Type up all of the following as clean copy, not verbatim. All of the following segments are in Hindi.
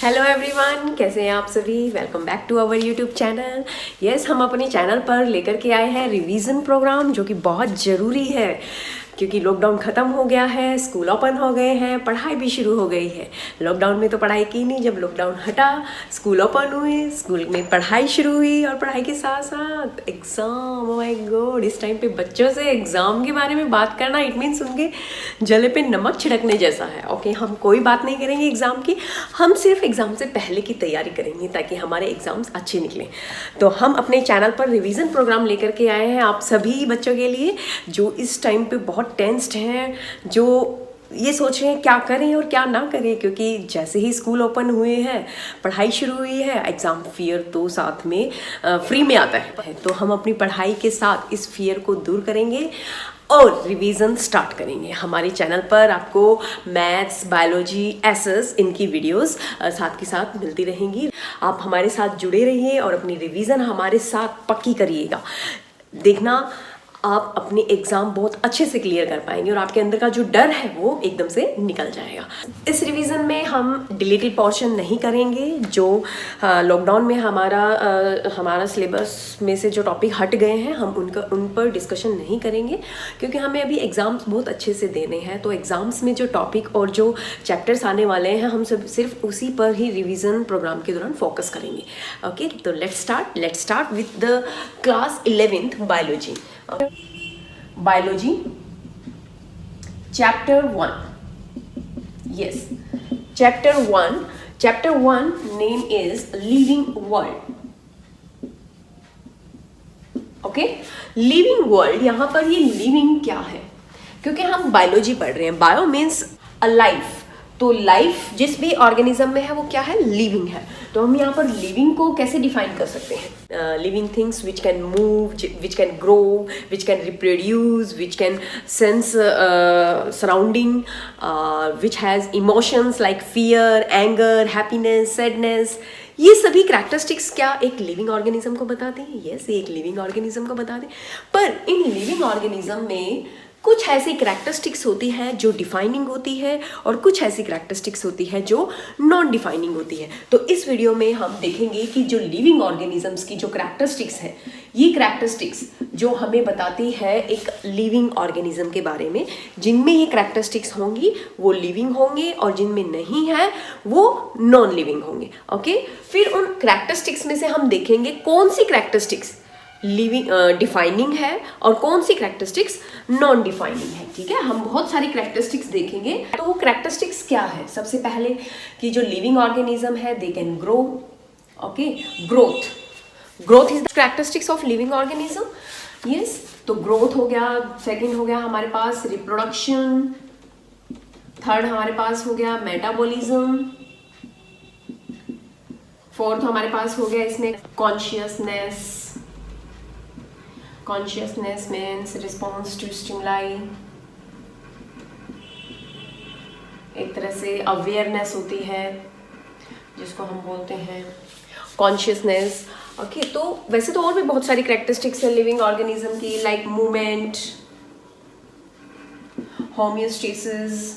हेलो एवरीवन, कैसे हैं आप सभी। Welcome back to our YouTube channel. Yes, हम अपने चैनल पर लेकर के आए हैं रिवीजन प्रोग्राम, जो कि बहुत ज़रूरी है क्योंकि लॉकडाउन ख़त्म हो गया है, स्कूल ओपन हो गए हैं, पढ़ाई भी शुरू हो गई है। लॉकडाउन में तो पढ़ाई की नहीं, जब लॉकडाउन हटा स्कूल ओपन हुए, स्कूल में पढ़ाई शुरू हुई और पढ़ाई के साथ साथ एग्ज़ाम। ओह माय गॉड, इस टाइम पे बच्चों से एग्ज़ाम के बारे में बात करना इट मीन्स उनके जले पे नमक छिड़कने जैसा है। ओके, हम कोई बात नहीं करेंगे एग्ज़ाम की, हम सिर्फ एग्ज़ाम से पहले की तैयारी करेंगे ताकि हमारे एग्ज़ाम्स अच्छे निकलें। तो हम अपने चैनल पर रिवीजन प्रोग्राम लेकर के आए हैं आप सभी बच्चों के लिए जो इस टाइम पे बहुत टेंस्ड हैं, जो ये सोच रहे हैं क्या करें और क्या ना करें, क्योंकि जैसे ही स्कूल ओपन हुए हैं, पढ़ाई शुरू हुई है, एग्ज़ाम फियर तो साथ में फ्री में आता है। तो हम अपनी पढ़ाई के साथ इस फियर को दूर करेंगे और रिवीजन स्टार्ट करेंगे। हमारे चैनल पर आपको मैथ्स, बायोलॉजी, एसएस इनकी वीडियोस साथ के साथ मिलती रहेंगी। आप हमारे साथ जुड़े रहिए और अपनी रिवीजन हमारे साथ पक्की करिएगा। देखना आप अपने एग्ज़ाम बहुत अच्छे से क्लियर कर पाएंगे और आपके अंदर का जो डर है वो एकदम से निकल जाएगा। इस रिवीजन में हम डिलीटेड पोर्शन नहीं करेंगे। जो लॉकडाउन में हमारा सिलेबस में से जो टॉपिक हट गए हैं, हम उन पर डिस्कशन नहीं करेंगे क्योंकि हमें अभी एग्ज़ाम्स बहुत अच्छे से देने हैं। तो एग्ज़ाम्स में जो टॉपिक और जो चैप्टर्स आने वाले हैं, हम सब सिर्फ उसी पर ही रिवीजन प्रोग्राम के दौरान फोकस करेंगे। ओके, तो let's start with the class 11th biology. Biology, Chapter 1. Yes, Chapter 1 name is Living World. Okay, Living World, यहाँ पर ये living क्या है, क्योंकि हम बायोलॉजी पढ़ रहे हैं। बायो मीन्स अ लाइफ, तो लाइफ जिस भी ऑर्गेनिज्म में है वो क्या है, लिविंग है। तो हम यहाँ पर लिविंग को कैसे डिफाइन कर सकते हैं? Living things which can move, which can grow, which can reproduce, which can sense surrounding, which has emotions like fear, anger, happiness, sadness. ये सभी करैक्टरिस्टिक्स क्या एक लिविंग ऑर्गेनिज्म को बताते हैं? यस, एक लिविंग ऑर्गेनिज्म को बताते हैं। पर इन लिविंग ऑर्गेनिज्म में कुछ ऐसी करैक्टरिस्टिक्स होती है जो डिफाइनिंग होती है और कुछ ऐसी करैक्टरिस्टिक्स होती है जो नॉन डिफाइनिंग होती है। तो इस वीडियो में हम देखेंगे कि जो लिविंग ऑर्गेनिजम्स की जो करैक्टरिस्टिक्स है, ये करैक्टरिस्टिक्स जो हमें बताती है एक लिविंग ऑर्गेनिज्म के बारे में। जिनमें ये करैक्टरिस्टिक्स होंगी वो लिविंग होंगे और जिनमें नहीं है वो नॉन लिविंग होंगे। ओके, फिर उन करैक्टरिस्टिक्स में से हम देखेंगे कौन सी करैक्टरिस्टिक्स लिविंग डिफाइनिंग है और कौन सी करैक्टरिस्टिक्स नॉन डिफाइनिंग है। ठीक है, हम बहुत सारी करैक्टरिस्टिक्स देखेंगे। तो वो करैक्टरिस्टिक्स क्या है? सबसे पहले कि जो लिविंग ऑर्गेनिज्म है they can grow. Okay, growth is the characteristics of living organism. Yes, तो ग्रोथ हो गया। सेकंड हो गया हमारे पास रिप्रोडक्शन। थर्ड हमारे पास हो गया मेटाबॉलिज्म। फोर्थ हमारे पास हो गया इसमें consciousness means response to stimuli। एक तरह से अवेयरनेस होती है जिसको हम बोलते हैं कॉन्शियसनेस। ओके, तो वैसे तो और भी बहुत सारी करैक्टरिस्टिक्स है लिविंग ऑर्गेनिज्म की, like movement, homeostasis,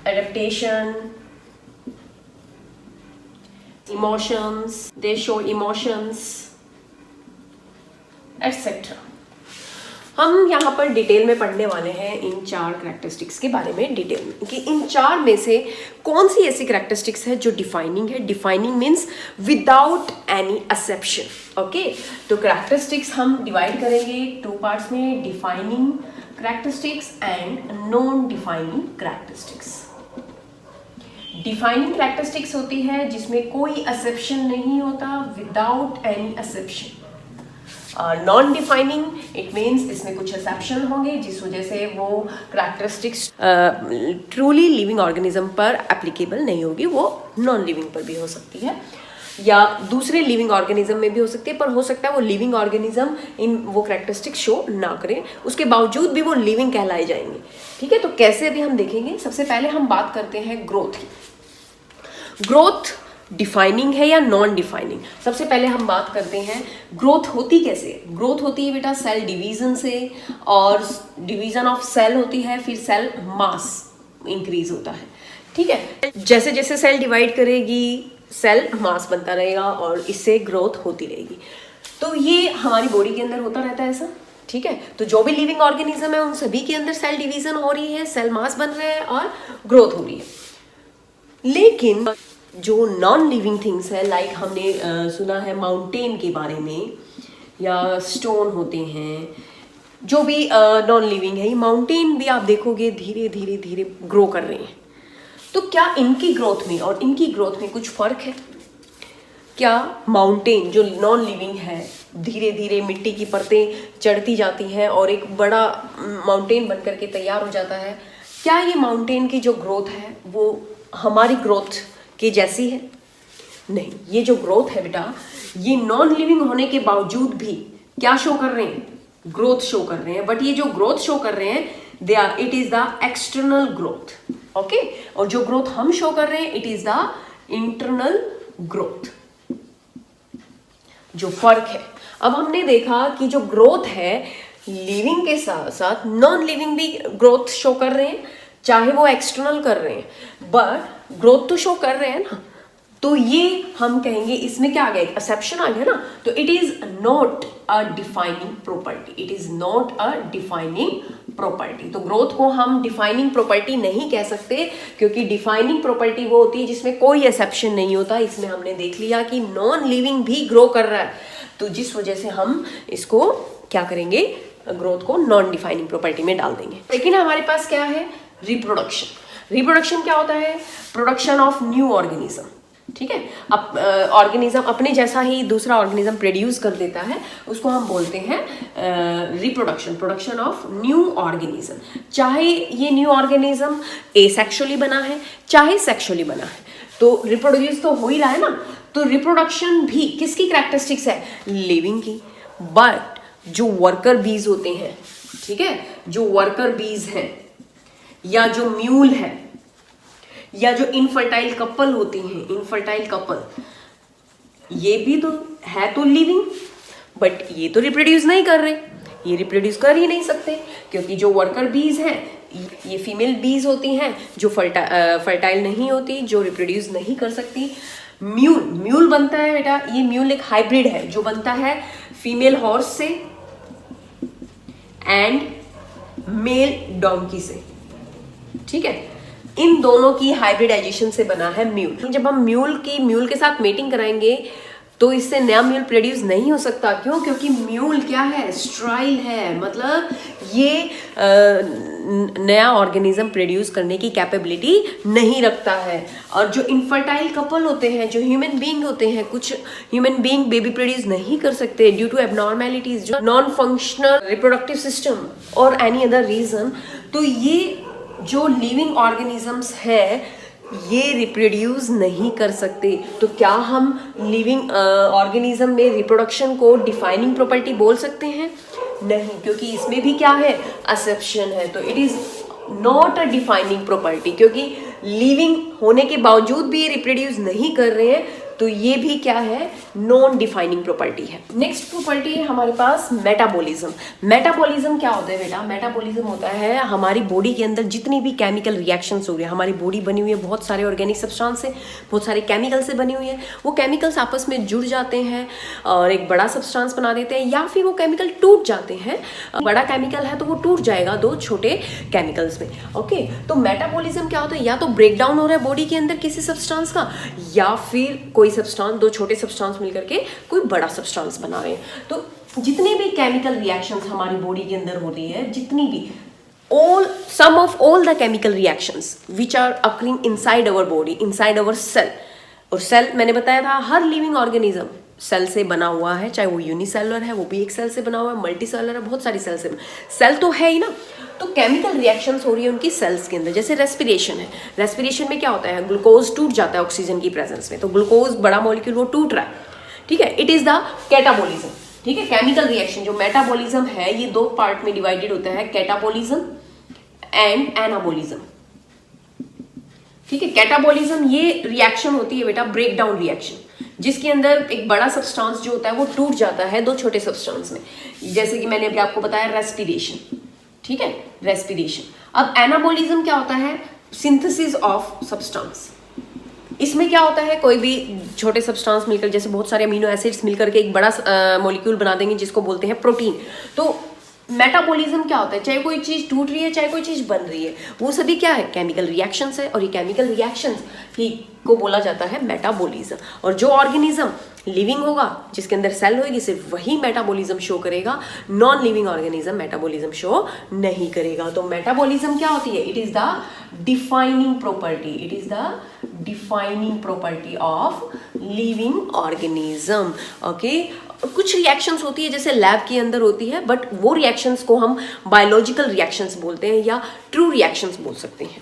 adaptation, emotions, they show emotions, etc. हम यहाँ पर डिटेल में पढ़ने वाले हैं इन चार करैक्टरिस्टिक्स के बारे में डिटेल में, कि इन चार में से कौन सी ऐसी करैक्टरिस्टिक्स है जो डिफाइनिंग है। Defining means without any exception. Okay, तो करैक्टरिस्टिक्स हम डिवाइड करेंगे टू पार्ट्स में, defining characteristics and non defining characteristics. Defining characteristics होती है जिसमें कोई एक्सेप्शन नहीं होता, without any exception. Non defining it means इसमें कुछ एक्सेप्शन होंगे जिस वजह से वो करैक्टरिस्टिक्स ट्रूली लिविंग ऑर्गेनिज्म पर एप्लीकेबल नहीं होगी, वो नॉन लिविंग पर भी हो सकती है या दूसरे लिविंग ऑर्गेनिज्म में भी हो सकती है। पर हो सकता है वो लिविंग ऑर्गेनिज्म इन वो करैक्टरिस्टिक्स शो ना करें, उसके बावजूद भी वो लिविंग कहलाए जाएंगे। ठीक है, तो कैसे अभी हम देखेंगे। सबसे पहले हम बात करते हैं ग्रोथ की। ग्रोथ डिफाइनिंग है या नॉन डिफाइनिंग। सबसे पहले हम बात करते हैं ग्रोथ होती कैसे है। ग्रोथ होती है बेटा सेल डिवीजन से, और डिवीजन ऑफ सेल होती है, फिर सेल मास इंक्रीज होता है। ठीक है, जैसे जैसे सेल डिवाइड करेगी सेल मास बनता रहेगा और इससे ग्रोथ होती रहेगी। तो ये हमारी बॉडी के अंदर होता रहता है ऐसा। ठीक है, तो जो भी लिविंग ऑर्गेनिज्म है उन सभी के अंदर सेल डिवीजन हो रही है, सेल मास बन रहा है और ग्रोथ हो रही है। लेकिन जो नॉन लिविंग थिंग्स है, लाइक हमने सुना है माउंटेन के बारे में, या स्टोन होते हैं, जो भी नॉन लिविंग है, ये माउंटेन भी आप देखोगे धीरे धीरे धीरे ग्रो कर रहे हैं। तो क्या इनकी ग्रोथ में और इनकी ग्रोथ में कुछ फर्क है? क्या माउंटेन जो नॉन लिविंग है धीरे धीरे मिट्टी की परतें चढ़ती जाती हैं और एक बड़ा माउंटेन बन करके तैयार हो जाता है, क्या ये माउंटेन की जो ग्रोथ है वो हमारी ग्रोथ के जैसी है? नहीं, ये जो ग्रोथ है बेटा, ये नॉन लिविंग होने के बावजूद भी क्या शो कर रहे हैं? ग्रोथ शो कर रहे हैं। बट ये जो ग्रोथ शो कर रहे हैं, they are, it is the external growth. Okay, और जो ग्रोथ हम शो कर रहे हैं, it is the internal growth. जो फर्क है, अब हमने देखा कि जो ग्रोथ है लिविंग के साथ साथ नॉन लिविंग भी ग्रोथ शो कर रहे हैं, चाहे वो एक्सटर्नल कर रहे हैं, बट ग्रोथ तो शो कर रहे हैं ना। तो ये हम कहेंगे, इसमें क्या आ गया, एक एक्सेप्शन आ गया ना। तो it is not a defining property, it is not a defining property. तो ग्रोथ को हम डिफाइनिंग प्रॉपर्टी नहीं कह सकते, क्योंकि डिफाइनिंग प्रॉपर्टी वो होती है जिसमें कोई एक्सेप्शन नहीं होता। इसमें हमने देख लिया कि नॉन लिविंग भी ग्रो कर रहा है, तो जिस वजह से हम इसको क्या करेंगे, ग्रोथ को नॉन डिफाइनिंग प्रॉपर्टी में डाल देंगे। लेकिन हमारे पास क्या है, रिप्रोडक्शन। रिप्रोडक्शन क्या होता है? Production of new organism. ठीक है, अब ऑर्गेनिज्म अपने जैसा ही दूसरा ऑर्गेनिज्म प्रोड्यूस कर देता है, उसको हम बोलते हैं reproduction, production of new organism. चाहे ये न्यू ऑर्गेनिज्म एसेक्सुअली बना है, चाहे सेक्सुअली बना है, तो रिप्रोड्यूस तो हो ही रहा है ना। तो रिप्रोडक्शन भी किसकी कैरेक्टरिस्टिक्स है? लिविंग की। बट जो वर्कर बीज होते हैं, ठीक है, जो वर्कर बीज हैं, या जो म्यूल है, या जो इनफर्टाइल कपल होती हैं, इनफर्टाइल कपल, ये भी तो है तो लिविंग, बट ये तो रिप्रोड्यूस नहीं कर रहे, ये रिप्रोड्यूस कर ही नहीं सकते, क्योंकि जो वर्कर बीज हैं ये फीमेल बीज होती हैं जो फर्टाइल नहीं होती, जो रिप्रोड्यूस नहीं कर सकती। म्यूल, म्यूल बनता है बेटा, ये म्यूल एक हाइब्रिड है जो बनता है फीमेल हॉर्स से एंड मेल डोंकी से। ठीक है, इन दोनों की हाइब्रिडाइजेशन से बना है म्यूल। जब हम म्यूल के साथ मेटिंग कराएंगे तो इससे नया म्यूल प्रोड्यूस नहीं हो सकता। क्यों? क्योंकि म्यूल क्या है, स्ट्राइल है, मतलब ये नया ऑर्गेनिज्म प्रोड्यूस करने की कैपेबिलिटी नहीं रखता है। और जो इनफर्टाइल कपल होते हैं, जो ह्यूमन बीइंग होते हैं, कुछ ह्यूमन बीइंग बेबी प्रोड्यूस नहीं कर सकते ड्यू टू एबनॉर्मेलिटीज, जो नॉन फंक्शनल रिप्रोडक्टिव सिस्टम और एनी अदर रीजन। तो ये जो लिविंग ऑर्गेनिजम्स है ये रिप्रोड्यूस नहीं कर सकते। तो क्या हम लिविंग ऑर्गेनिज्म में रिप्रोडक्शन को डिफाइनिंग प्रॉपर्टी बोल सकते हैं? नहीं, क्योंकि इसमें भी क्या है, एक्सेप्शन है। तो it is not a defining property, क्योंकि लिविंग होने के बावजूद भी ये रिप्रोड्यूस नहीं कर रहे हैं, तो ये भी क्या है, नॉन डिफाइनिंग प्रॉपर्टी है। नेक्स्ट प्रॉपर्टी है हमारे पास मेटाबॉलिज्म। मेटाबॉलिज्म क्या होता है बेटा? मेटाबॉलिज्म होता है हमारी बॉडी के अंदर जितनी भी केमिकल रिएक्शंस हो रही है। हमारी बॉडी बनी हुई है बहुत सारे ऑर्गेनिक सब्सटेंस से, बहुत सारे केमिकल से बनी हुई है। वो केमिकल्स आपस में जुड़ जाते हैं और एक बड़ा सब्सटेंस बना देते हैं, या फिर वो केमिकल टूट जाते हैं। बड़ा केमिकल है तो वो टूट जाएगा दो छोटे केमिकल्स में। ओके, तो मेटाबॉलिज्म क्या होता है? या तो ब्रेक डाउन हो रहा है बॉडी के अंदर किसी सब्सटेंस का, या फिर कोई सब्सटेंस, दो छोटे सब्सटेंस मिलकर के कोई बड़ा सब्सटेंस बना रहे हैं। तो जितने भी केमिकल रिएक्शंस हमारी बॉडी के अंदर होती है, जितनी भी sum of all the chemical reactions which are occurring inside our body, inside our cell, और सेल मैंने बताया था हर लिविंग ऑर्गेनिज्म सेल से बना हुआ है, चाहे वो यूनिसेलुलर है, वो भी एक सेल से बना हुआ है, मल्टीसेलुलर है, बहुत सारी सेल से, सेल तो है ही ना। तो केमिकल रिएक्शंस हो रही है उनकी सेल्स के अंदर। जैसे रेस्पिरेशन है, रेस्पिरेशन में क्या होता है, ग्लूकोज टूट जाता है ऑक्सीजन की प्रेजेंस में, तो ग्लूकोज बड़ा मॉलिक्यूल वो टूट रहा है। ठीक है, इट इज द कैटाबॉलिज्म। ठीक है, केमिकल रिएक्शन। जो मेटाबॉलिज्म है ये दो पार्ट में डिवाइडेड होता है, कैटाबॉलिज्म एंड एनाबॉलिज्म। ठीक है। कैटाबॉलिज्म ये रिएक्शन होती है बेटा, ब्रेक डाउन रिएक्शन, जिसके अंदर एक बड़ा सब्सटेंस जो होता है वो टूट जाता है दो छोटे सब्सटेंस में, जैसे कि मैंने अभी आपको बताया रेस्पिरेशन। ठीक है, रेस्पिरेशन। अब एनाबॉलिज्म क्या होता है? Synthesis of substance. इसमें क्या होता है, कोई भी छोटे सब्सटेंस मिलकर, जैसे बहुत सारे अमीनो एसिड्स मिलकर के एक बड़ा मॉलिक्यूल बना देंगे जिसको बोलते हैं प्रोटीन। तो मेटाबॉलिज्म क्या होता है? चाहे कोई चीज टूट रही है, चाहे कोई चीज बन रही है, वो सभी क्या है? केमिकल रिएक्शंस है, और ये केमिकल रिएक्शंस ही को बोला जाता है मेटाबॉलिज्म। और जो ऑर्गेनिज्म लिविंग होगा, जिसके अंदर सेल होगी, सिर्फ वही मेटाबॉलिज्म शो करेगा। Non living organism metabolism show नहीं करेगा। तो मेटाबॉलिज्म क्या होती है? It is the defining property, it is the defining property of living organism. Okay, कुछ रिएक्शंस होती है जैसे लैब के अंदर होती है, बट वो रिएक्शंस को हम बायोलॉजिकल रिएक्शंस बोलते हैं या ट्रू रिएक्शंस बोल सकते हैं।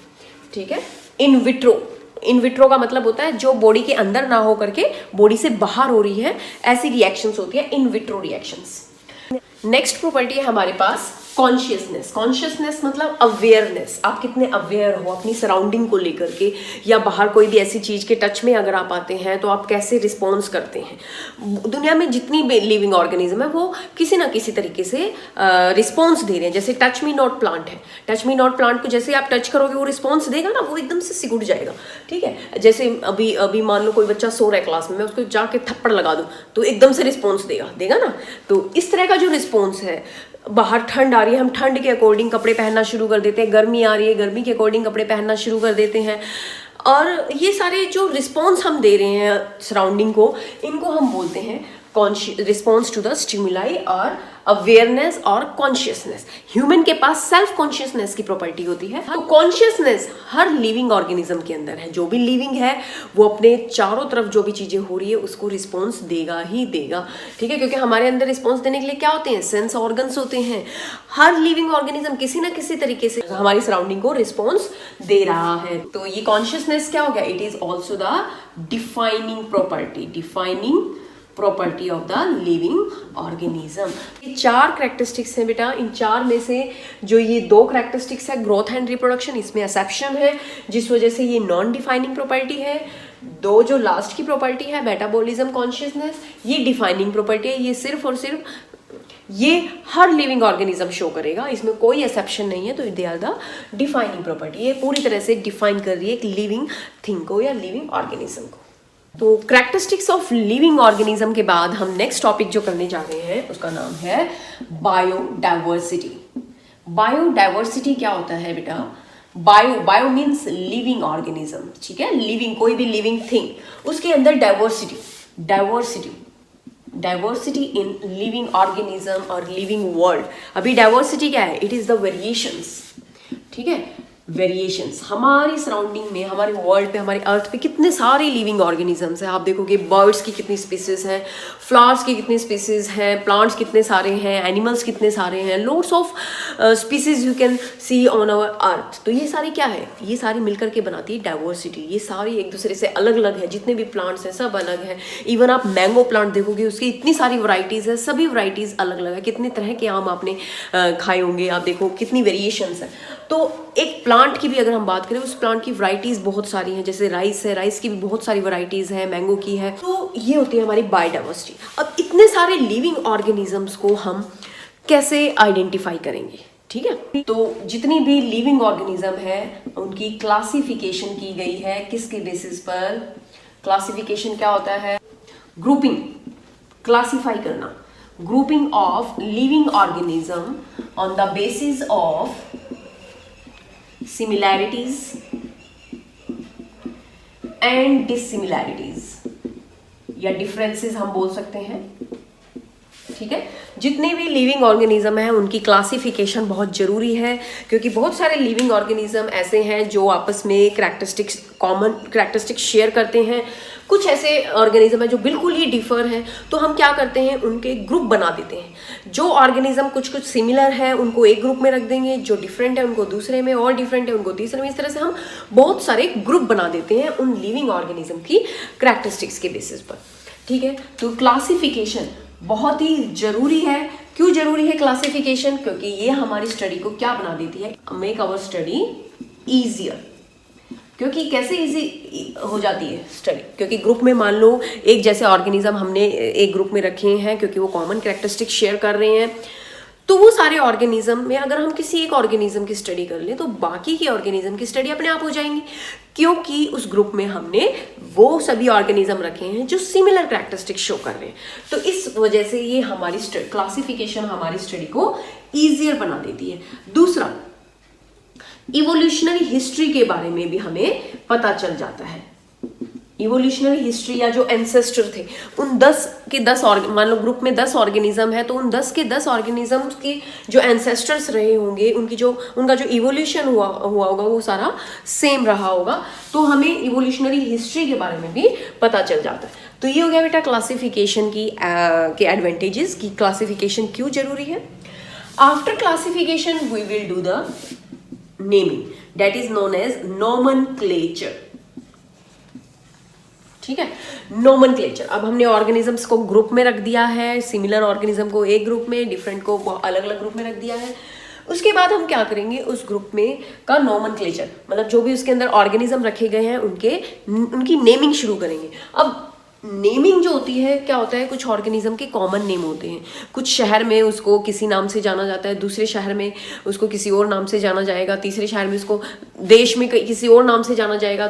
ठीक है। इन विट्रो, इन विट्रो का मतलब होता है जो बॉडी के अंदर ना हो करके बॉडी से बाहर हो रही है, ऐसी रिएक्शंस होती है in vitro reactions. Next property है हमारे पास कॉन्शियसनेस। कॉन्शियसनेस मतलब अवेयरनेस, आप कितने अवेयर हो अपनी सराउंडिंग को लेकर के, या बाहर कोई भी ऐसी चीज के टच में अगर आप आते हैं तो आप कैसे रिस्पॉन्स करते हैं। दुनिया में जितनी भी लिविंग ऑर्गेनिज्म है वो किसी ना किसी तरीके से रिस्पॉन्स दे रहे हैं। जैसे टच मी नॉट प्लांट है, टच मी नॉट प्लांट को जैसे आप टच करोगे वो रिस्पॉन्स देगा ना, वो एकदम से सिकुड़ जाएगा। ठीक है, जैसे अभी मान लो कोई बच्चा सो रहा है क्लास में, मैं उसको जाके थप्पड़ लगा दूं तो एकदम से रिस्पॉन्स देगा ना। तो इस तरह का जो रिस्पॉन्स है, बाहर ठंड आ रही है, हम ठंड के अकॉर्डिंग कपड़े पहनना शुरू कर देते हैं, गर्मी आ रही है, गर्मी के अकॉर्डिंग कपड़े पहनना शुरू कर देते हैं, और ये सारे जो रिस्पॉन्स हम दे रहे हैं सराउंडिंग को, इनको हम बोलते हैं रिस्पॉन्स टू द स्टिमुलाई और अवेयरनेस और कॉन्शियसनेस। ह्यूमन के पास सेल्फ कॉन्शियसनेस की प्रॉपर्टी होती है। तो कॉन्शियसनेस हर लिविंग ऑर्गेनिज्म के अंदर है। जो भी लिविंग है वो अपने चारों तरफ जो भी चीजें हो रही है उसको रिस्पॉन्स देगा ही देगा। ठीक है, क्योंकि हमारे अंदर रिस्पॉन्स देने के लिए क्या होते हैं? सेंस ऑर्गन्स होते हैं। हर लिविंग ऑर्गेनिज्म किसी ना किसी तरीके से हमारी सराउंडिंग को रिस्पॉन्स दे रहा है। तो ये कॉन्शियसनेस क्या हो गया? It is also the defining property, defining property of the living organism. ये चार कैरेक्टरिस्टिक्स हैं बेटा। इन चार में से जो ये दो कैरेक्टरिस्टिक्स है, ग्रोथ एंड रिप्रोडक्शन, इसमें एक्सेप्शन है, जिस वजह से ये नॉन डिफाइनिंग प्रॉपर्टी है। दो जो लास्ट की प्रॉपर्टी है, मेटाबॉलिज्म, कॉन्शियसनेस, ये डिफाइनिंग प्रॉपर्टी है। ये सिर्फ और सिर्फ ये हर लिविंग ऑर्गेनिज्म शो करेगा, इसमें कोई एक्सेप्शन नहीं है। तो they are the defining property. ये पूरी तरह से डिफाइन कर रही है एक लिविंग थिंग को या लिविंग ऑर्गेनिज्म को। तो कैरेक्टरिस्टिक्स ऑफ लिविंग ऑर्गेनिज्म के बाद हम नेक्स्ट टॉपिक जो करने जा रहे हैं उसका नाम है बायोडाइवर्सिटी। बायोडाइवर्सिटी क्या होता है बेटा? Bio means living organism. ठीक है, लिविंग, कोई भी लिविंग थिंग, उसके अंदर डाइवर्सिटी इन लिविंग ऑर्गेनिज्म और लिविंग वर्ल्ड। अभी डाइवर्सिटी क्या है? It is the variations. ठीक है, वेरिएशंस हमारी सराउंडिंग में, हमारे वर्ल्ड पे, हमारे अर्थ पे कितने सारे लिविंग ऑर्गेनिजम्स हैं। आप देखोगे बर्ड्स की कितनी स्पीसीज हैं, फ्लावर्स की कितनी स्पीसीज हैं, प्लांट्स कितने सारे हैं, एनिमल्स कितने सारे हैं, loads of species you can see on our earth. तो ये सारी क्या है? ये सारी मिलकर के बनाती है डाइवर्सिटी। ये सारी एक दूसरे से अलग अलग है, जितने भी प्लांट्स हैं सब अलग हैं। इवन आप मैंगो प्लांट देखोगे, उसकी इतनी सारी वराइटीज़ है, सभी वराइटीज़ अलग अलग है। कितने तरह के आम आपने खाए होंगे, आप देखो कितनी वेरिएशंस है। तो एक प्लांट की भी अगर हम बात करें, उस प्लांट की वैरायटीज बहुत सारी हैं। जैसे राइस है, राइस की भी बहुत सारी वैरायटीज है, मैंगो की है। तो ये होती है हमारी बायोडाइवर्सिटी। अब इतने सारे लिविंग ऑर्गेनिजम्स को हम कैसे आइडेंटिफाई करेंगे? ठीक है, तो जितनी भी लिविंग ऑर्गेनिज्म है उनकी क्लासिफिकेशन की गई है। किसके बेसिस पर? क्लासिफिकेशन क्या होता है? ग्रुपिंग, क्लासिफाई करना, grouping of living organism on the basis of similarities and dissimilarities या differences हम बोल सकते हैं। ठीक है, जितने भी लिविंग ऑर्गेनिज्म हैं उनकी क्लासिफिकेशन बहुत ज़रूरी है, क्योंकि बहुत सारे लिविंग ऑर्गेनिज्म ऐसे हैं जो आपस में कैरेक्टरिस्टिक्स, कॉमन कैरेक्टरिस्टिक्स शेयर करते हैं। कुछ ऐसे ऑर्गेनिज्म है जो बिल्कुल ही डिफर हैं, तो हम क्या करते हैं? उनके ग्रुप बना देते हैं। जो ऑर्गेनिज्म कुछ सिमिलर है उनको एक ग्रुप में रख देंगे, जो डिफरेंट है उनको दूसरे में, और डिफरेंट है उनको तीसरे में। इस तरह से हम बहुत सारे ग्रुप बना देते हैं उन लिविंग ऑर्गेनिज्म की कैरेक्टरिस्टिक्स के बेसिस पर। ठीक है, तो क्लासिफिकेशन बहुत ही जरूरी है। क्यों जरूरी है क्लासिफिकेशन? क्योंकि ये हमारी स्टडी को क्या बना देती है? Make our study easier. क्योंकि कैसे इजी हो जाती है स्टडी, क्योंकि ग्रुप में मान लो एक जैसे ऑर्गेनिज्म हमने एक ग्रुप में रखे हैं क्योंकि वो कॉमन कैरेक्टरिस्टिक शेयर कर रहे हैं, तो वो सारे ऑर्गेनिज्म में अगर हम किसी एक ऑर्गेनिज्म की स्टडी कर लें तो बाकी की ऑर्गेनिज्म की स्टडी अपने आप हो जाएंगी, क्योंकि उस ग्रुप में हमने वो सभी ऑर्गेनिज्म रखे हैं जो सिमिलर कैरेक्टरिस्टिक शो कर रहे हैं। तो इस वजह से ये हमारी क्लासिफिकेशन हमारी स्टडी को ईजियर बना देती है। दूसरा, इवोल्यूशनरी हिस्ट्री के बारे में भी हमें पता चल जाता है। इवोल्यूशनरी हिस्ट्री या जो एंसेस्टर थे उन 10 के 10 मान लो ग्रुप में 10 ऑर्गेनिज्म है, तो उन 10 के 10 ऑर्गेनिज्म के जो एंसेस्टर्स रहे होंगे उनका जो इवोल्यूशन हुआ होगा वो सारा सेम रहा होगा, तो हमें इवोल्यूशनरी हिस्ट्री के बारे में भी पता चल जाता है। तो ये हो गया बेटा क्लासिफिकेशन के एडवांटेजेस की क्लासिफिकेशन क्यों जरूरी है। After classification we will do the naming, that is known as nomenclature. ठीक है, नोमेनक्लेचर। अब हमने ऑर्गेनिजम्स को ग्रुप में रख दिया है, सिमिलर ऑर्गेनिज्म को एक ग्रुप में, डिफरेंट को अलग अलग ग्रुप में रख दिया है। उसके बाद हम क्या करेंगे, उस ग्रुप में का नोमेनक्लेचर मतलब जो भी उसके अंदर ऑर्गेनिज्म रखे गए हैं उनकी नेमिंग शुरू करेंगे। अब नेमिंग जो होती है क्या होता है, कुछ ऑर्गेनिज्म के कॉमन नेम होते हैं, कुछ शहर में उसको किसी नाम से जाना जाता है, दूसरे शहर में उसको किसी और नाम से जाना जाएगा, तीसरे शहर में उसको देश में किसी और नाम से जाना जाएगा।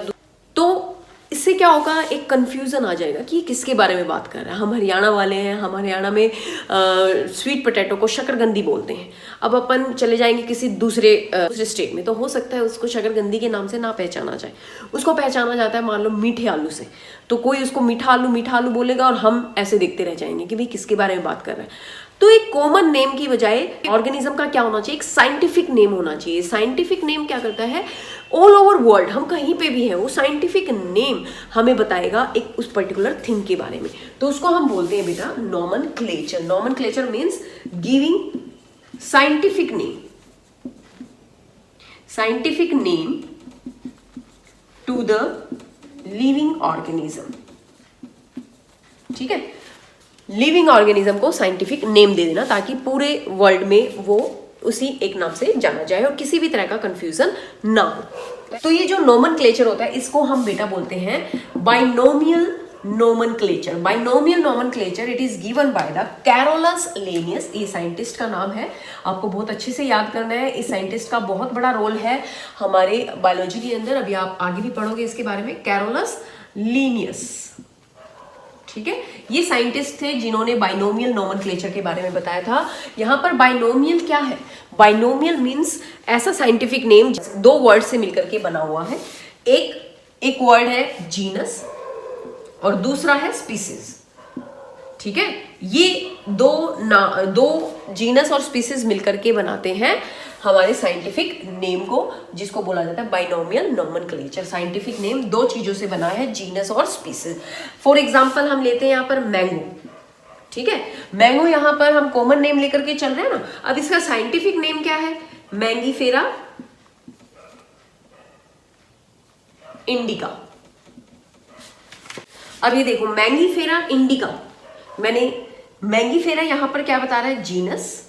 तो इससे क्या होगा, एक कंफ्यूजन आ जाएगा कि किसके बारे में बात कर रहा है। हम हरियाणा वाले हैं, हम हरियाणा में स्वीट पोटैटो को शकरकंदी बोलते हैं। अब अपन चले जाएंगे किसी दूसरे स्टेट में, तो हो सकता है उसको शकरकंदी के नाम से ना पहचाना जाए, उसको पहचाना जाता है मान लो मीठे आलू से, तो कोई उसको मीठा आलू बोलेगा और हम ऐसे देखते रह जाएंगे कि भाई किसके बारे में बात कर रहा है। तो एक कॉमन नेम की बजाय ऑर्गेनिज्म का क्या होना चाहिए, एक साइंटिफिक नेम होना चाहिए। साइंटिफिक नेम क्या करता है, ऑल ओवर वर्ल्ड हम कहीं पे भी हैं, वो साइंटिफिक नेम हमें बताएगा एक उस पर्टिकुलर थिंग के बारे में, तो उसको हम बोलते हैं बेटा nomenclature. Nomenclature means giving scientific name to the living organism. ठीक है, लिविंग ऑर्गेनिज्म को साइंटिफिक नेम दे देना ताकि पूरे वर्ल्ड में वो उसी एक नाम से जाना जाए और किसी भी तरह का कंफ्यूजन ना हो। तो ये जो नोमेनक्लेचर होता है इसको हम बेटा बोलते हैं binomial nomenclature. Binomial nomenclature it is given by the Carolus Linnaeus. ये साइंटिस्ट का नाम है, आपको बहुत अच्छे से याद करना है। इस साइंटिस्ट का बहुत बड़ा रोल है हमारे बायोलॉजी के अंदर, अभी आप आगे भी पढ़ोगे इसके बारे में। कैरोलस लिनियस, ठीक है, ये साइंटिस्ट थे जिन्होंने बाइनोमियल नोमेनक्लेचर के बारे में बताया था। यहाँ पर बाइनोमियल क्या है, बाइनोमियल मीन्स ऐसा साइंटिफिक नेम दो वर्ड से मिलकर के बना हुआ है। एक वर्ड है जीनस और दूसरा है स्पीसीज। ठीक है, ये दो जीनस और स्पीसीज मिलकर के बनाते हैं हमारे साइंटिफिक नेम को, जिसको बोला जाता है बाइनोमियल नोमेनक्लेचर। साइंटिफिक नेम दो चीजों से बना है, जीनस और स्पीसीज। फॉर एग्जांपल हम लेते हैं यहाँ पर मैंगो। ठीक है, मैंगो यहाँ पर हम कॉमन नेम लेकर के चल रहे हैं ना। अब इसका साइंटिफिक नेम क्या है, मैंगीफेरा इंडिका। अब ये देखो मैंगीफेरा इंडिका, मैंने मैंगीफेरा यहां पर क्या बता रहा है, जीनस।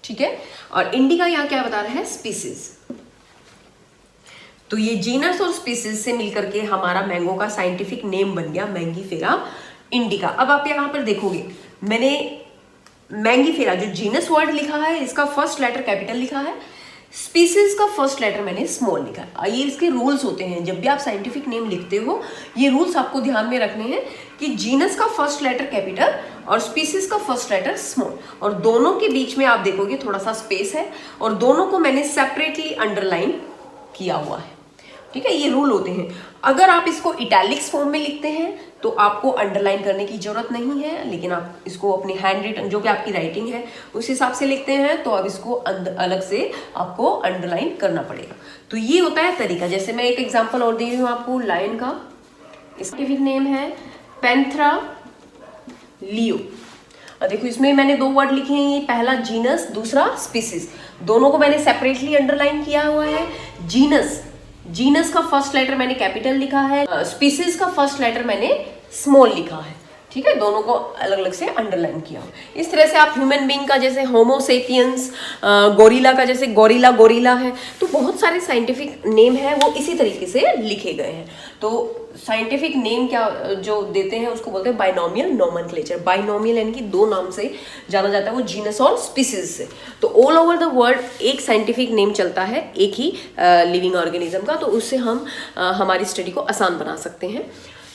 ठीक है, और इंडिका यहां क्या बता रहा है, स्पीसीज। तो ये जीनस और स्पीसीज से मिलकर के हमारा मैंगो का साइंटिफिक नेम बन गया मैंगीफेरा इंडिका। अब आप यहां पर देखोगे मैंने मैंगीफेरा जो जीनस वर्ड लिखा है इसका फर्स्ट लेटर कैपिटल लिखा है, स्पीसीज का फर्स्ट लेटर मैंने स्मॉल लिखा है। ये इसके रूल्स होते हैं, जब भी आप साइंटिफिक नेम लिखते हो ये रूल्स आपको ध्यान में रखने हैं कि जीनस का फर्स्ट लेटर कैपिटल और स्पीसीज का फर्स्ट लेटर स्मॉल, और दोनों के बीच में आप देखोगे थोड़ा सा स्पेस है और दोनों को मैंने सेपरेटली अंडरलाइन किया हुआ है। ठीक है, ये रूल होते हैं। अगर आप इसको इटैलिक्स फॉर्म में लिखते हैं तो आपको अंडरलाइन करने की जरूरत नहीं है, लेकिन आप इसको अपनी हैंड रिटन जो कि आपकी राइटिंग है उस हिसाब से लिखते हैं तो अब इसको अलग से आपको अंडरलाइन करना पड़ेगा। तो ये होता है तरीका। जैसे मैं एक एग्जांपल और दे रही हूँ आपको लायन का, इसका नेम है पैंथरा लियो। देखो इसमें मैंने दो वर्ड लिखे हैं, ये पहला जीनस दूसरा स्पीसीज, दोनों को मैंने सेपरेटली अंडरलाइन किया हुआ है। जीनस का फर्स्ट लेटर मैंने कैपिटल लिखा है, स्पीसीज का फर्स्ट लेटर मैंने स्मॉल लिखा है। ठीक है, दोनों को अलग अलग से अंडरलाइन किया हो। इस तरह से आप ह्यूमन बीइंग का जैसे होमोसेपियंस, गोरिल्ला का जैसे गोरिल्ला है, तो बहुत सारे साइंटिफिक नेम है वो इसी तरीके से लिखे गए हैं। तो साइंटिफिक नेम क्या जो देते हैं उसको बोलते हैं बाइनोमियल नोमेनक्लेचर। बाइनोमियल यानी कि दो नाम से जाना जाता है वो जीनस और स्पीसीज से। तो ऑल ओवर द वर्ल्ड एक साइंटिफिक नेम चलता है एक ही लिविंग ऑर्गेनिज्म का, तो उससे हम हमारी स्टडी को आसान बना सकते हैं।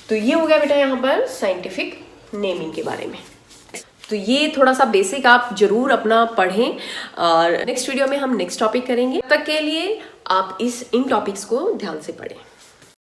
तो ये हो गया बेटा यहाँ पर साइंटिफिक नेमिंग के बारे में। तो ये थोड़ा सा बेसिक आप जरूर अपना पढ़ें, और नेक्स्ट वीडियो में हम नेक्स्ट टॉपिक करेंगे। तब तक के लिए आप इन टॉपिक्स को ध्यान से पढ़ें।